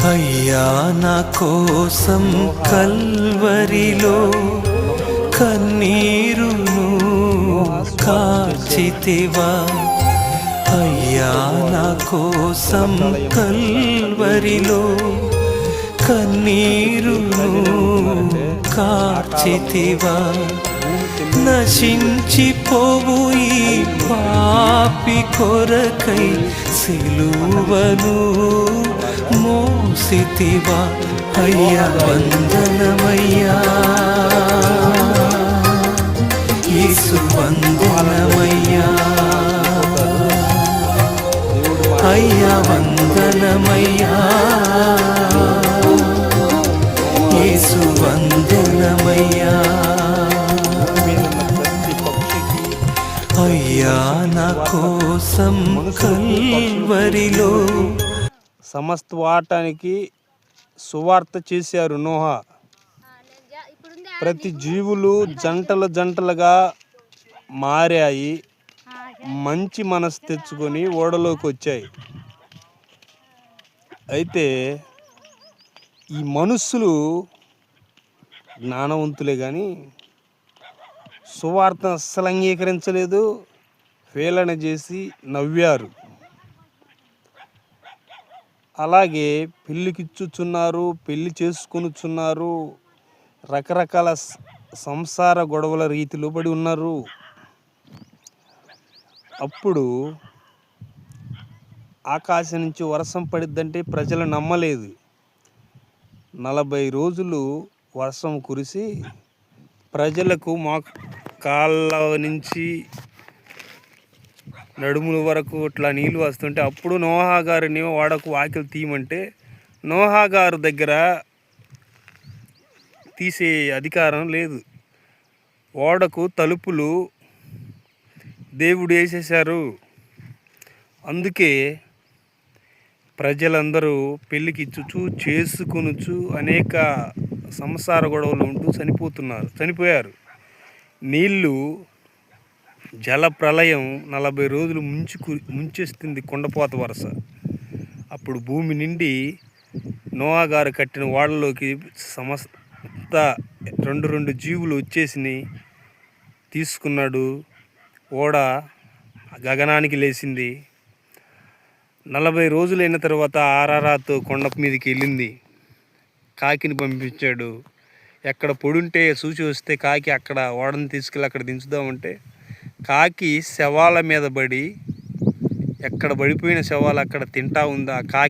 అయ్యా నా కోసం కల్వరిలో కన్నీరును కార్చితివా. అయ్యా నా కోసం కల్వరిలో కన్నీరును కార్చితివా. నశించిపోవు ఈ పాపి కొరకై సిలువను మోసితివా. అయ్యా వందనమయ్యా, యేసు వందనమయ్యా, అయ్యా వందనమయ్యా, యేసు వందనమయ్యా. అయ్యా నా కోసం కల్వరిలో సమస్త వాటానికి సువార్త చేశారు నోహా. ప్రతి జీవులు జంటలు జంటలుగా మారాయి, మంచి మనసు తెచ్చుకొని ఓడలోకి వచ్చాయి. అయితే ఈ మనుషులు జ్ఞానవంతులే కానీ సువార్త అస్సలు అంగీకరించలేదు, వేలన చేసి నవ్వారు. అలాగే పెళ్ళికిచ్చుచున్నారు, పెళ్ళి చేసుకొనుచున్నారు, రకరకాల సంసార గొడవల రీతిలో పడి ఉన్నారు. అప్పుడు ఆకాశం నుంచి వర్షం పడిద్దంటే ప్రజలు నమ్మలేదు. 40 రోజులు వర్షం కురిసి ప్రజలకు కాళ్ళ నుంచి నడుముల వరకు ఇట్లా నీళ్ళు వస్తుంటే అప్పుడు నోహా గారిని వాడకు వాకిలు తీయమంటే నోహా గారు దగ్గర తీసే అధికారం లేదు. ఓడకు తలుపులు దేవుడు వేసేశారు. అందుకే ప్రజలందరూ పెళ్ళికి ఇచ్చుచు చేసుకొనుచు అనేక సంసార గొడవలు ఉంటూ చనిపోయారు. నీళ్ళు జల ప్రళయం 40 రోజులు ముంచేస్తుంది కొండపోత వరస. అప్పుడు భూమి నిండి నోవా గారు కట్టిన ఓడలోకి సమస్త రెండు జీవులు వచ్చేసినాయి. తీసుకున్నాడు, ఓడ గగనానికి లేచింది. 40 రోజులైన తర్వాత ఆరారాతో కొండ మీదకి వెళ్ళింది. కాకిని పంపించాడు. ఎక్కడ పొడుంటే చూసి వస్తే కాకి అక్కడ ఓడని తీసుకెళ్ళి అక్కడ దించుదామంటే కాకి శవాల మీద పడి ఎక్కడ పడిపోయిన శవాలు అక్కడ తింటా ఉంది. ఆ కాకి